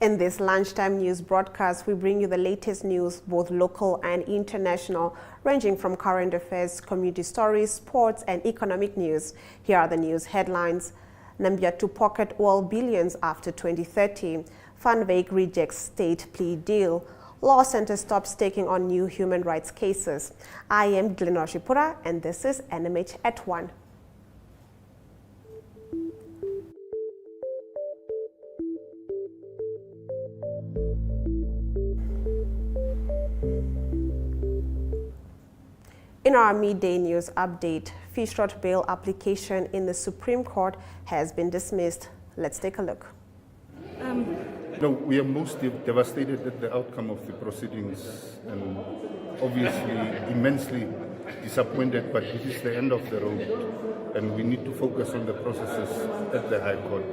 In this lunchtime news broadcast, we bring you the latest news, both local and international, ranging from current affairs, community stories, sports, and economic news. Here are the news headlines. Namibia to pocket oil billions after 2030. Van Wyk rejects state plea deal. Law Center stops taking on new human rights cases. I am Glenor Shipura, and this is MMH at 1. In our midday news update, Fish Rod bail application in the Supreme Court has been dismissed. Let's take a look. No, we are most devastated at the outcome of the proceedings and obviously immensely disappointed, but it is the end of the road and we need to focus on the processes at the High Court.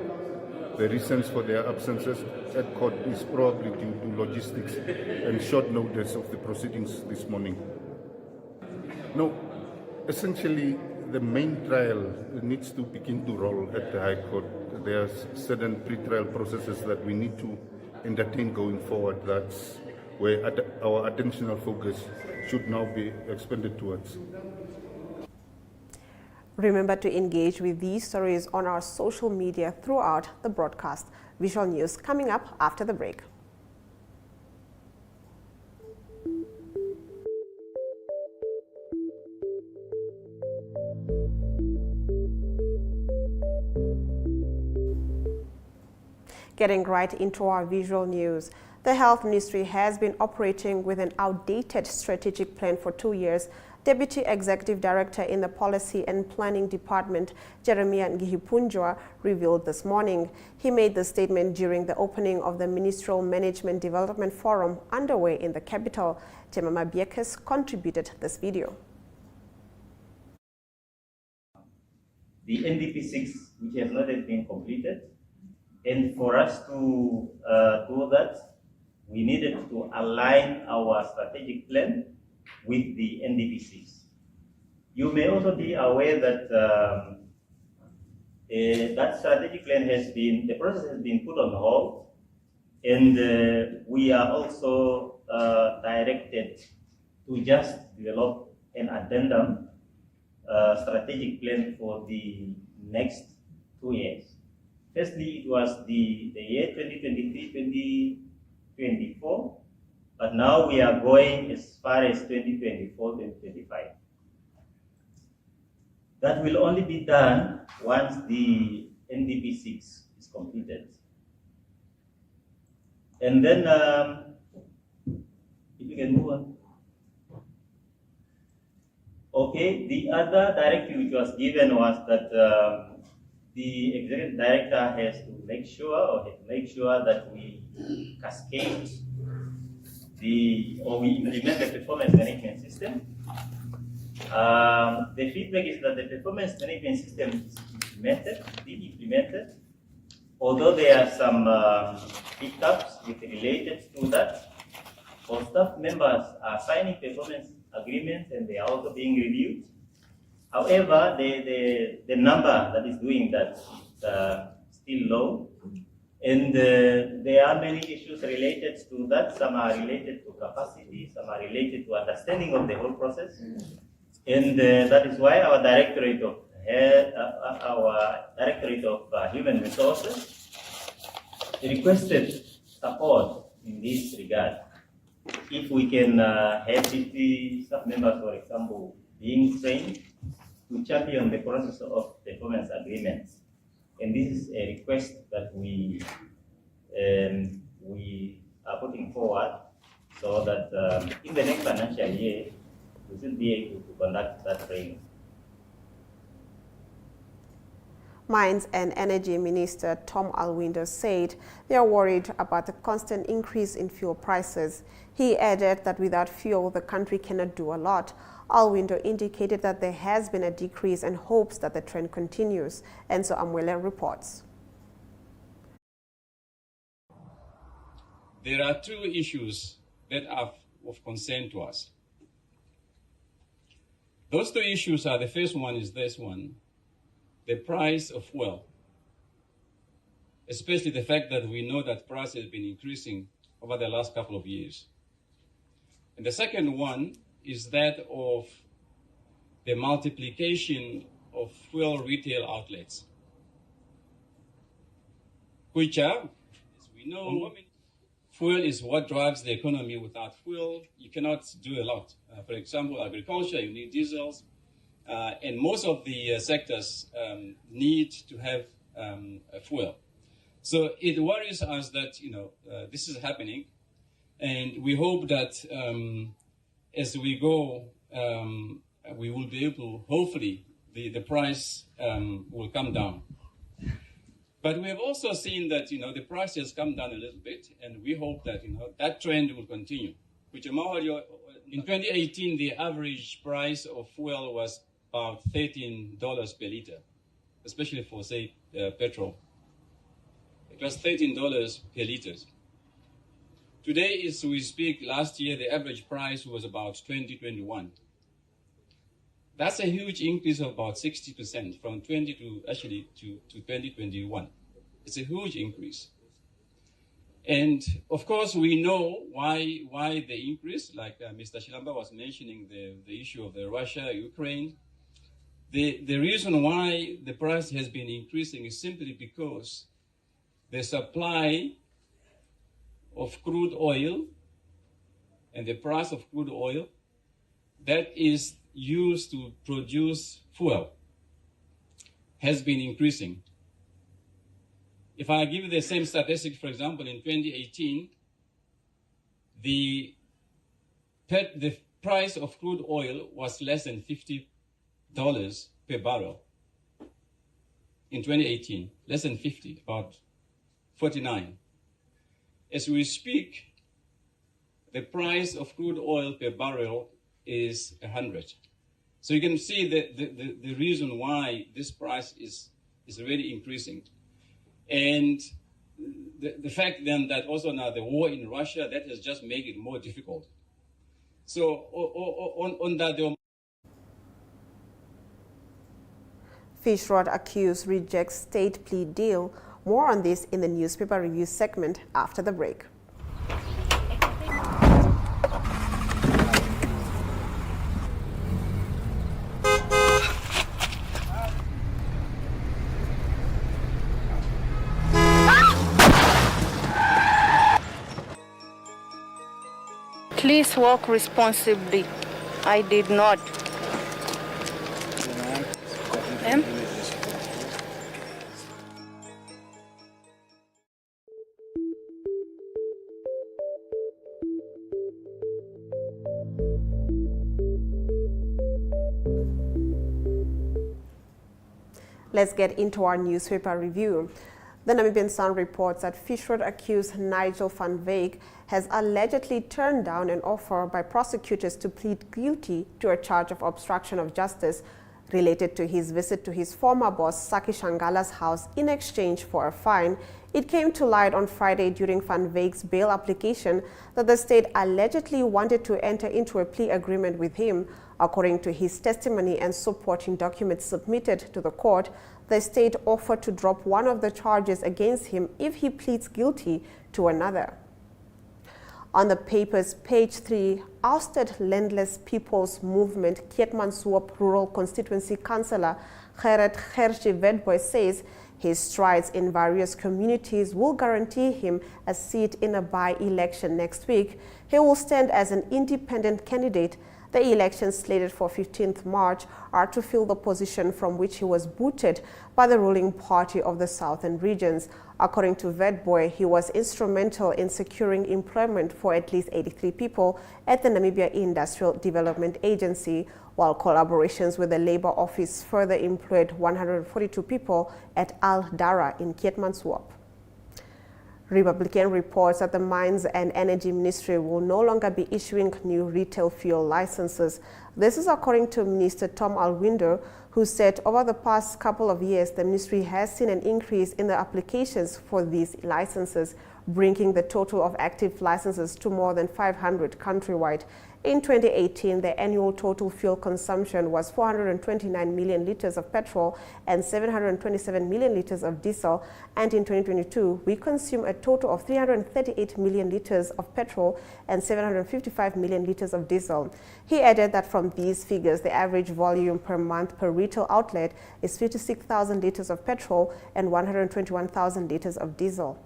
The reasons for their absences at court is probably due to logistics and short notice of the proceedings this morning. No, essentially the main trial needs to begin to roll at the High Court. There are certain pre-trial processes that we need to entertain going forward. That's where our attentional focus should now be expended towards. Remember to engage with these stories on our social media throughout the broadcast. Visual news coming up after the break. Getting right into our visual news. The Health Ministry has been operating with an outdated strategic plan for 2 years. Deputy Executive Director in the Policy and Planning Department, Jeremiah Ngihipunjwa, revealed this morning. He made the statement during the opening of the Ministerial Management Development Forum underway in the capital. Jemima Biekes contributed this video. The NDP6, which has not yet been completed, and for us to do that, we needed to align our strategic plan with the NDP6. You may also be aware that that strategic plan the process has been put on hold, and we are also directed to just develop an addendum strategic plan for the next 2 years. Firstly, it was the year 2023-2024, but now we are going as far as 2024-2025. That will only be done once the NDP6 is completed. And then, if you can move on. Okay, the other directive which was given was that the executive director has to make sure that we cascade we implement the performance management system. The feedback is that the performance management system is implemented, although there are some hiccups related to that. For staff members are signing performance agreements and they are also being reviewed. However, the number that is doing that is still low, and there are many issues related to that. Some are related to capacity, some are related to understanding of the whole process, and that is why our Directorate of Human Resources requested support in this regard. If we can have 50 staff members, for example, being trained to champion the process of performance agreements. And this is a request that we are putting forward so that in the next financial year, we should be able to conduct that training. Mines and Energy Minister Tom Alwinder said they are worried about the constant increase in fuel prices. He added that without fuel, the country cannot do a lot. Alwinder indicated that there has been a decrease and hopes that the trend continues. And so Amwele reports. There are two issues that are of concern to us. Those two issues are, the first one is this one, the price of fuel, especially the fact that we know that price has been increasing over the last couple of years. And the second one is that of the multiplication of fuel retail outlets, which are, as we know, fuel is what drives the economy. Without fuel, you cannot do a lot. For example, agriculture, you need diesels, and most of the sectors need to have fuel. So it worries us that this is happening, and we hope that as we go, we will be able to, hopefully, the price will come down. But we have also seen that the price has come down a little bit, and we hope that that trend will continue. In 2018, the average price of fuel was about $13 per liter, especially for, say, petrol. It was $13 per liter. Today, as we speak, last year, the average price was about $20.21. That's a huge increase of about 60% from 20 to 2021. It's a huge increase. And of course, we know why the increase, like Mr. Shilamba was mentioning the issue of the Russia, Ukraine. The reason why the price has been increasing is simply because the supply of crude oil and the price of crude oil that is used to produce fuel has been increasing. If I give you the same statistic, for example, in 2018, the price of crude oil was less than $50 per barrel. In 2018, less than 50, about 49. As we speak, the price of crude oil per barrel is 100. So you can see the reason why this price is really increasing. And the fact then that also now the war in Russia, that has just made it more difficult. So on that, Fish rod accused rejects state plea deal. More on this in the newspaper review segment after the break. Please walk responsibly. I did not. Let's get into our newspaper review. The Namibian Sun reports that fish rod accused Nigel van Wyk has allegedly turned down an offer by prosecutors to plead guilty to a charge of obstruction of justice related to his visit to his former boss Saki Shangala's house in exchange for a fine. It came to light on Friday during Van Wyk's bail application that the state allegedly wanted to enter into a plea agreement with him. According to his testimony and supporting documents submitted to the court, the state offered to drop one of the charges against him if he pleads guilty to another. On the paper's page 3, ousted Landless People's Movement Keetmanshoop Rural Constituency Councillor Gerrit Gertjie Witbooi says his strides in various communities will guarantee him a seat in a by-election next week. He will stand as an independent candidate. The elections slated for 15th March are to fill the position from which he was booted by the ruling party of the southern regions. According to Witbooi, he was instrumental in securing employment for at least 83 people at the Namibia Industrial Development Agency, while collaborations with the Labour Office further employed 142 people at Al Dara in Keetmanshoop. Republican reports that the Mines and Energy Ministry will no longer be issuing new retail fuel licenses. This is according to Minister Tom Alwinder, who said over the past couple of years, the ministry has seen an increase in the applications for these licenses, bringing the total of active licenses to more than 500 countrywide. In 2018, the annual total fuel consumption was 429 million litres of petrol and 727 million litres of diesel, and in 2022, we consume a total of 338 million litres of petrol and 755 million litres of diesel. He added that from these figures, the average volume per month per retail outlet is 56,000 litres of petrol and 121,000 litres of diesel.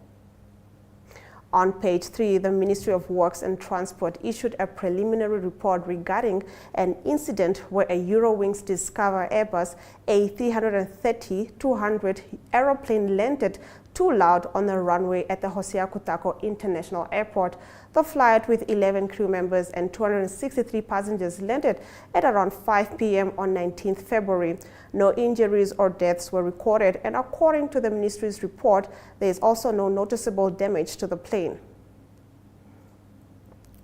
On page 3, the Ministry of Works and Transport issued a preliminary report regarding an incident where a Eurowings Discover Airbus A330-200 aeroplane landed too loud on the runway at the Hosea Kutako International Airport. The flight with 11 crew members and 263 passengers landed at around 5 p.m. on 19th February. No injuries or deaths were recorded, and according to the ministry's report, there is also no noticeable damage to the plane.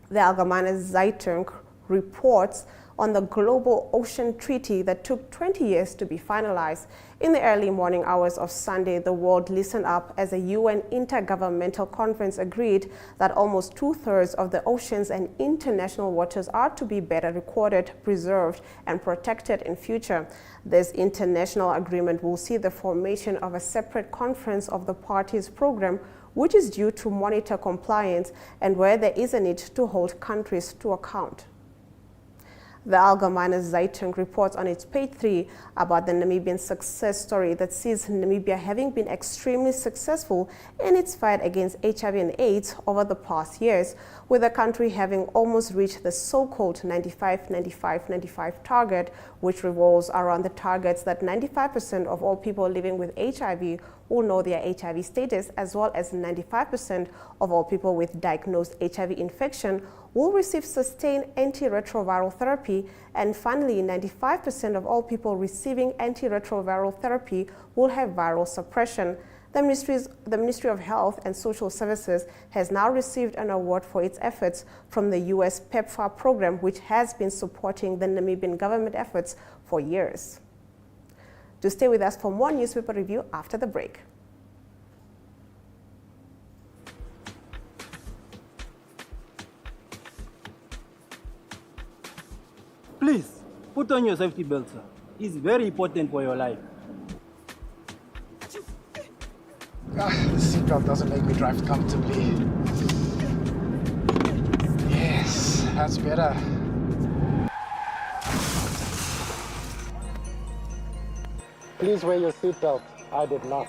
The Allgemeine Zeitung reports on the Global Ocean Treaty that took 20 years to be finalized. In the early morning hours of Sunday, the world listened up as a UN Intergovernmental Conference agreed that almost 2/3 of the oceans and international waters are to be better recorded, preserved, and protected in future. This international agreement will see the formation of a separate conference of the parties program, which is due to monitor compliance and where there is a need to hold countries to account. The Allgemeine Zeitung reports on its page 3 about the Namibian success story that sees Namibia having been extremely successful in its fight against HIV and AIDS over the past years, with the country having almost reached the so-called 95-95-95 target, which revolves around the targets that 95% of all people living with HIV will know their HIV status, as well as 95% of all people with diagnosed HIV infection will receive sustained antiretroviral therapy, and finally 95% of all people receiving antiretroviral therapy will have viral suppression. The Ministry of Health and Social Services has now received an award for its efforts from the US PEPFAR program, which has been supporting the Namibian government efforts for years. Do stay with us for more newspaper review after the break. Please, put on your safety belt, sir. It's very important for your life. The seatbelt doesn't make me drive comfortably. Yes, that's better. Please wear your seatbelt. I did not.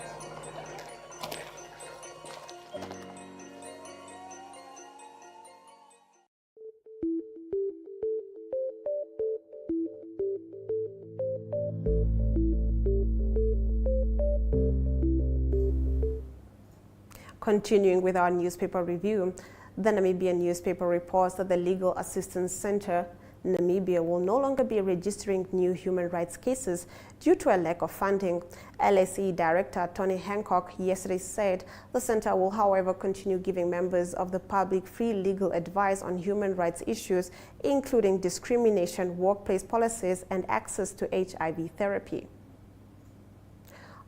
Continuing with our newspaper review, the Namibian newspaper reports that the Legal Assistance Center Namibia will no longer be registering new human rights cases due to a lack of funding. LSE Director Tony Hancock yesterday said the center will, however, continue giving members of the public free legal advice on human rights issues, including discrimination, workplace policies, and access to HIV therapy.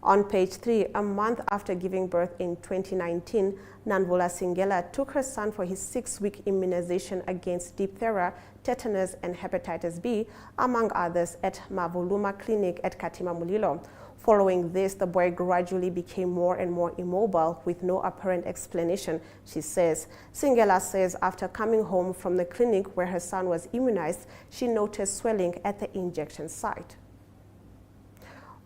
On page 3, a month after giving birth in 2019, Nanvula Singela took her son for his 6-week immunization against diphtheria, tetanus, and hepatitis B, among others, at Mavuluma Clinic at Katima Mulilo. Following this, the boy gradually became more and more immobile with no apparent explanation, she says. Singela says after coming home from the clinic where her son was immunized, she noticed swelling at the injection site.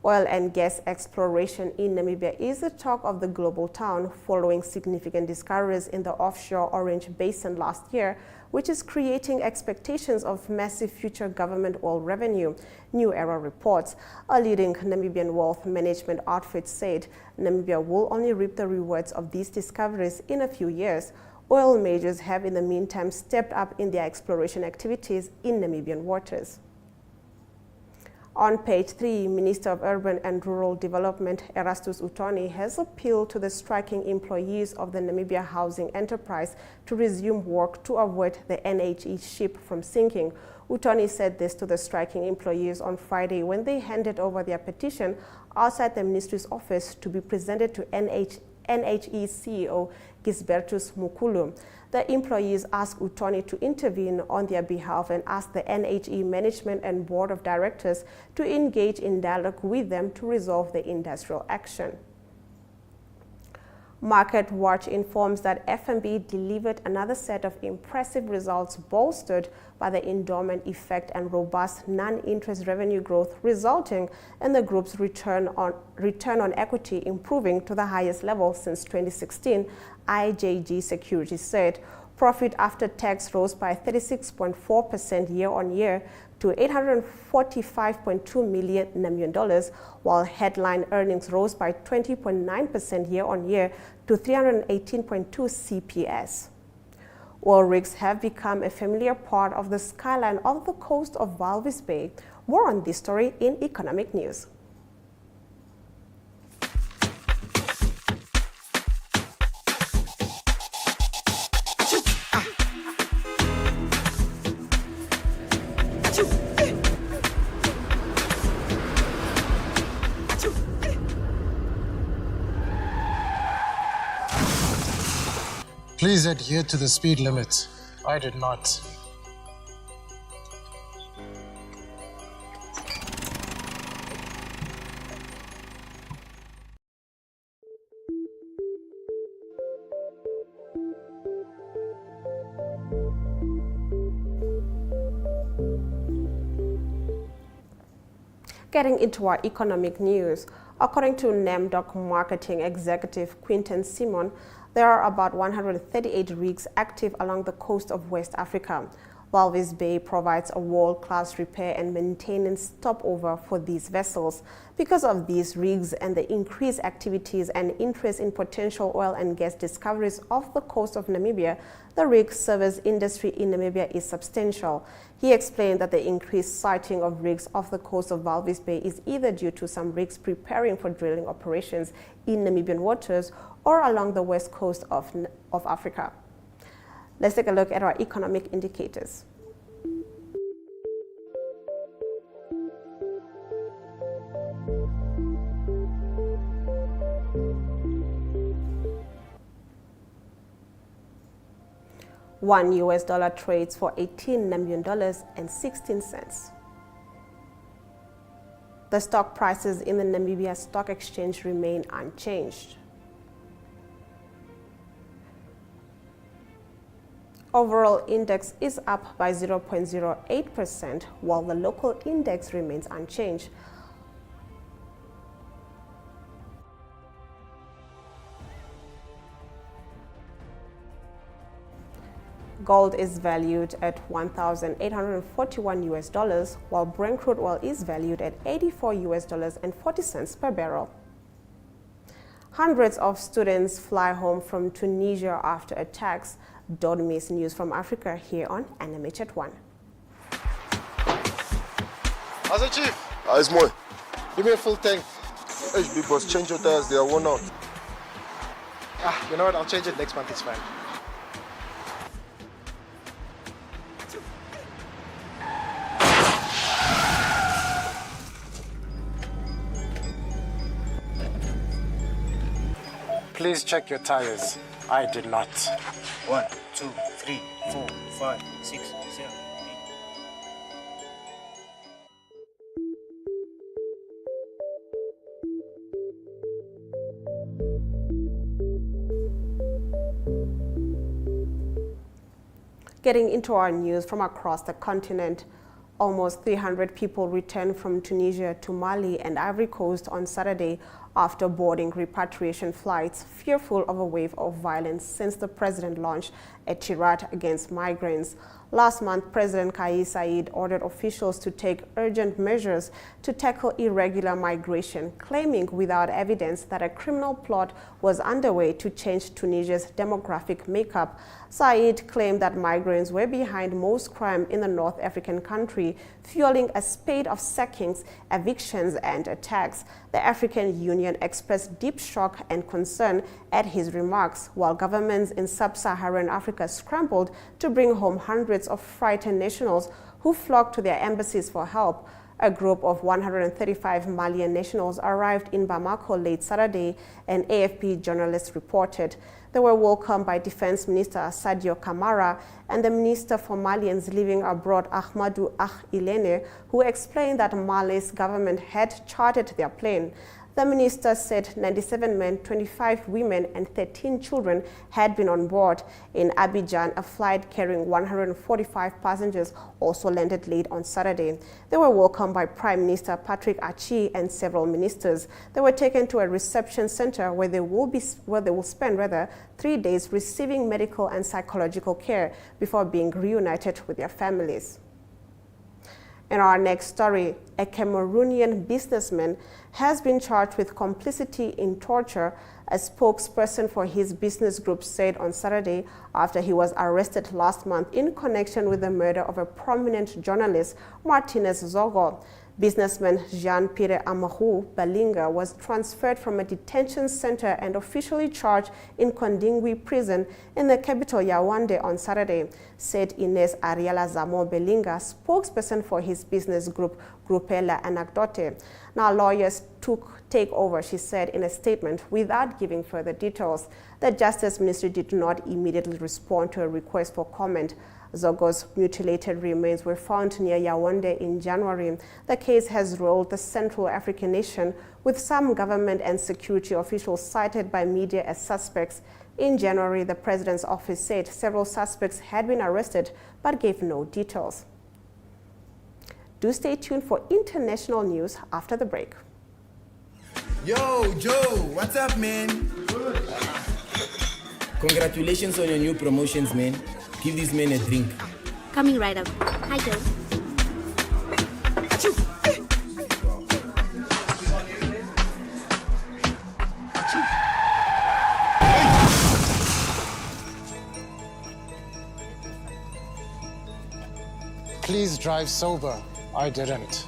Oil and gas exploration in Namibia is the talk of the global town following significant discoveries in the offshore Orange Basin last year, which is creating expectations of massive future government oil revenue. New Era reports. A leading Namibian wealth management outfit said Namibia will only reap the rewards of these discoveries in a few years. Oil majors have in the meantime stepped up in their exploration activities in Namibian waters. On page 3, Minister of Urban and Rural Development Erastus Utoni has appealed to the striking employees of the Namibia Housing Enterprise to resume work to avoid the NHE ship from sinking. Utoni said this to the striking employees on Friday when they handed over their petition outside the ministry's office to be presented to NHE CEO Gisbertus Mukulu. The employees asked Utoni to intervene on their behalf and asked the NHE management and board of directors to engage in dialogue with them to resolve the industrial action. Market Watch informs that FNB delivered another set of impressive results bolstered by the endowment effect and robust non-interest revenue growth, resulting in the group's return on equity improving to the highest level since 2016, IJG Securities said. Profit after tax rose by 36.4% year-on-year to $845.2 million Namibian, while headline earnings rose by 20.9% year-on-year to 318.2 CPS. Oil rigs have become a familiar part of the skyline of the coast of Walvis Bay. More on this story in Economic News. Please adhere to the speed limit. I did not. Getting into our economic news, according to NAMDOC marketing executive Quinton Simon, there are about 138 rigs active along the coast of West Africa. Walvis Bay provides a world-class repair and maintenance stopover for these vessels. Because of these rigs and the increased activities and interest in potential oil and gas discoveries off the coast of Namibia, the rig service industry in Namibia is substantial. He explained that the increased sighting of rigs off the coast of Walvis Bay is either due to some rigs preparing for drilling operations in Namibian waters or along the west coast of Africa. Let's take a look at our economic indicators. $1 trades for 18 Namibian dollars and 16 cents. The stock prices in the Namibia Stock Exchange remain unchanged. Overall index is up by 0.08%, while the local index remains unchanged. Gold is valued at $1,841 while Brent crude oil is valued at $84.40 per barrel. Hundreds of students fly home from Tunisia after attacks. Don't miss news from Africa here on MMH at 1. How's it, Chief? It's more. Give me a full tank. Hey, big boss, change your tires, they are worn out. You know what? I'll change it next month, it's fine. Please check your tires. I did not. 1, 2, 3, 4, 5, 6, 7, 8. Getting into our news from across the continent, almost 300 people returned from Tunisia to Mali and Ivory Coast on Saturday after boarding repatriation flights, fearful of a wave of violence since the president launched a tirade against migrants. Last month, President Kais Saied ordered officials to take urgent measures to tackle irregular migration, claiming without evidence that a criminal plot was underway to change Tunisia's demographic makeup. Saied claimed that migrants were behind most crime in the North African country, fueling a spate of sackings, evictions, and attacks. The African Union Union expressed deep shock and concern at his remarks, while governments in sub-Saharan Africa scrambled to bring home hundreds of frightened nationals who flocked to their embassies for help. A group of 135 Malian nationals arrived in Bamako late Saturday, an AFP journalist reported. They were welcomed by Defense Minister Sadio Kamara and the Minister for Malians living abroad, Ahmadou Ilene, who explained that Mali's government had chartered their plane. The minister said 97 men, 25 women, and 13 children had been on board. In Abidjan, a flight carrying 145 passengers also landed late on Saturday. They were welcomed by Prime Minister Patrick Achi and several ministers. They were taken to a reception center where they will spend 3 days receiving medical and psychological care before being reunited with their families. In our next story, a Cameroonian businessman has been charged with complicity in torture, a spokesperson for his business group said on Saturday after he was arrested last month in connection with the murder of a prominent journalist, Martinez Zogo. Businessman Jean-Pierre Amahu Balinga was transferred from a detention center and officially charged in Kondingwi prison in the capital Yaoundé on Saturday, said Ines Ariela Zamo Belinga, spokesperson for his business group, Grupela Anecdote. Now lawyers take over, she said in a statement, without giving further details. The Justice Ministry did not immediately respond to a request for comment. Zogo's mutilated remains were found near Yaoundé in January. The case has roiled the Central African nation, with some government and security officials cited by media as suspects. In January, the president's office said several suspects had been arrested but gave no details. Do stay tuned for international news after the break. Yo, Joe, what's up, man? Congratulations on your new promotions, man. Give these men a drink. Coming right up. Hi, Joe. Please drive sober. I didn't.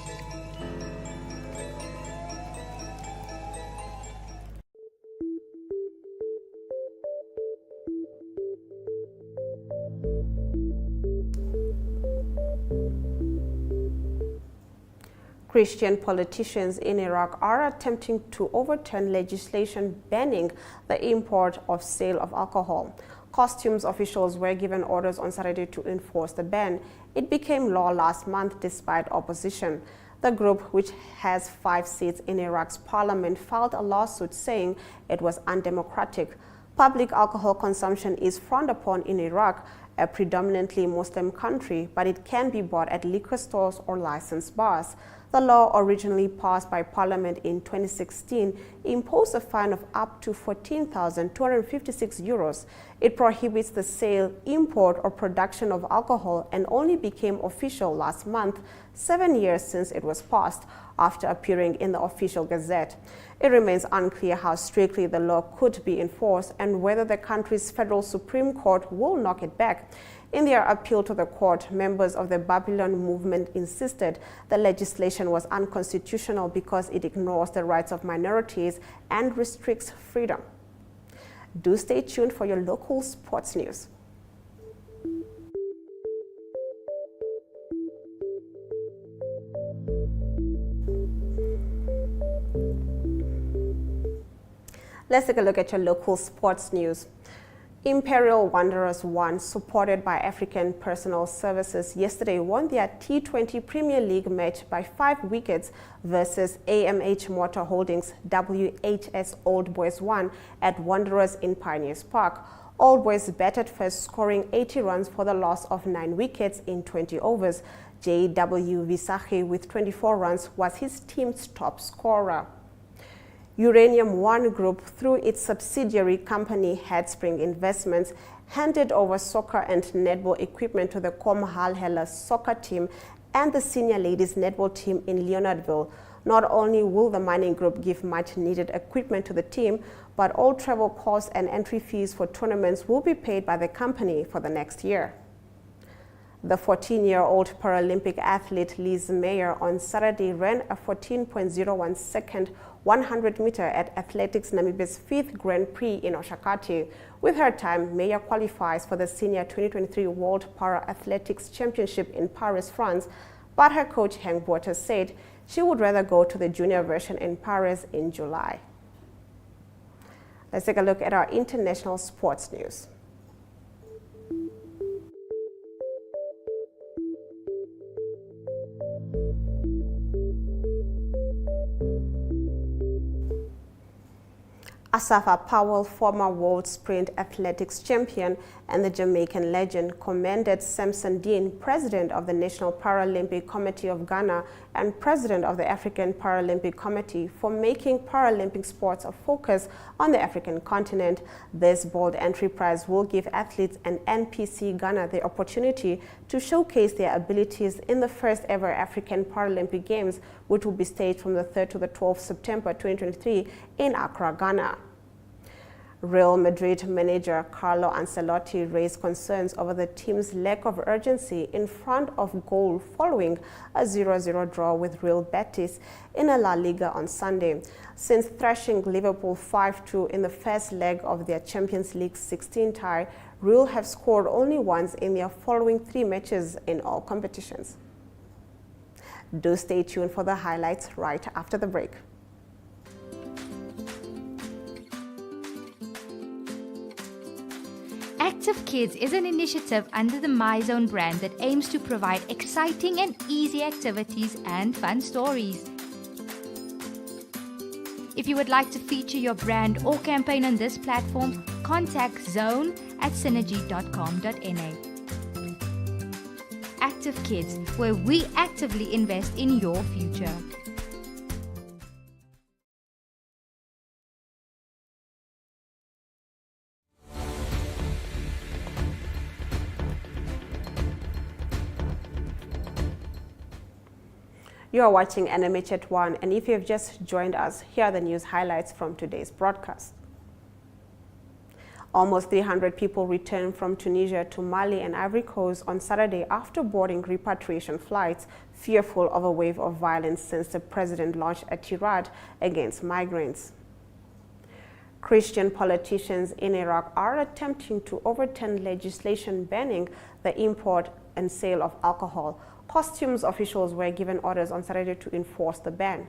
Christian politicians in Iraq are attempting to overturn legislation banning the import of sale of alcohol. Customs officials were given orders on Saturday to enforce the ban. It became law last month despite opposition. The group, which has 5 seats in Iraq's parliament, filed a lawsuit saying it was undemocratic. Public alcohol consumption is frowned upon in Iraq, a predominantly Muslim country, but it can be bought at liquor stores or licensed bars. The law, originally passed by Parliament in 2016, imposed a fine of up to 14,256 euros. It prohibits the sale, import, or production of alcohol and only became official last month, 7 years since it was passed, after appearing in the official gazette. It remains unclear how strictly the law could be enforced and whether the country's federal Supreme Court will knock it back. In their appeal to the court, members of the Babylon movement insisted the legislation was unconstitutional because it ignores the rights of minorities and restricts freedom. Do stay tuned for your local sports news. Let's take a look at your local sports news. Imperial Wanderers 1, supported by African Personal Services, yesterday won their T20 Premier League match by 5 wickets versus AMH Motor Holdings WHS Old Boys 1 at Wanderers in Pioneers Park. Old Boys batted first, scoring 80 runs for the loss of 9 wickets in 20 overs. J.W. Visache with 24 runs was his team's top scorer. Uranium One Group, through its subsidiary company Headspring Investments, handed over soccer and netball equipment to the Komhalhela soccer team and the senior ladies netball team in Leonardville. Not only will the mining group give much needed equipment to the team, but all travel costs and entry fees for tournaments will be paid by the company for the next year. The 14-year-old Paralympic athlete Liz Meyer on Saturday ran a 14.01 second 100 meter at Athletics Namibia's 5th Grand Prix in Oshakati. With her time, Meyer qualifies for the Senior 2023 World Para-Athletics Championship in Paris, France, but her coach Henk Botha said she would rather go to the junior version in Paris in July. Let's take a look at our international sports news. Asafa Powell, former World Sprint Athletics champion and the Jamaican legend, commended Samson Dean, president of the National Paralympic Committee of Ghana and president of the African Paralympic Committee, for making Paralympic sports a focus on the African continent. This bold enterprise will give athletes and NPC Ghana the opportunity to showcase their abilities in the first ever African Paralympic Games, which will be staged from the 3rd to the 12th September 2023 in Accra, Ghana. Real Madrid manager Carlo Ancelotti raised concerns over the team's lack of urgency in front of goal following a 0-0 draw with Real Betis in a La Liga on Sunday. Since thrashing Liverpool 5-2 in the first leg of their Champions League 16 tie, Real have scored only once in their following 3 matches in all competitions. Do stay tuned for the highlights right after the break. Active Kids is an initiative under the MyZone brand that aims to provide exciting and easy activities and fun stories. If you would like to feature your brand or campaign on this platform, contact zone@synergy.com.na. Active Kids, where we actively invest in your future. You are watching MMH at 1, and if you have just joined us, here are the news highlights from today's broadcast. Almost 300 people returned from Tunisia to Mali and Ivory Coast on Saturday after boarding repatriation flights, fearful of a wave of violence since the president launched a tirade against migrants. Christian politicians in Iraq are attempting to overturn legislation banning the import and sale of alcohol. Customs officials were given orders on Saturday to enforce the ban.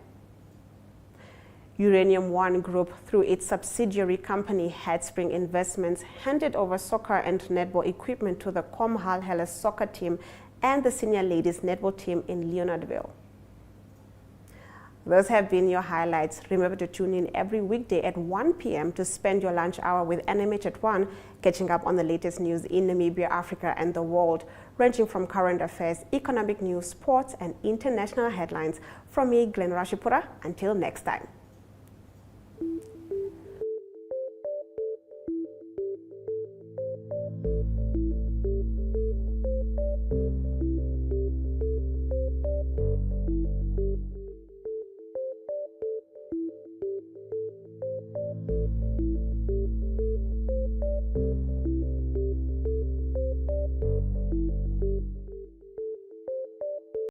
Uranium One Group, through its subsidiary company Headspring Investments, handed over soccer and netball equipment to the Comhal Hellas soccer team and the senior ladies netball team in Leonardville. Those have been your highlights. Remember to tune in every weekday at 1 p.m. to spend your lunch hour with MMH at 1, catching up on the latest news in Namibia, Africa, and the world, ranging from current affairs, economic news, sports, and international headlines. From me, Glenn Rashipura. Until next time.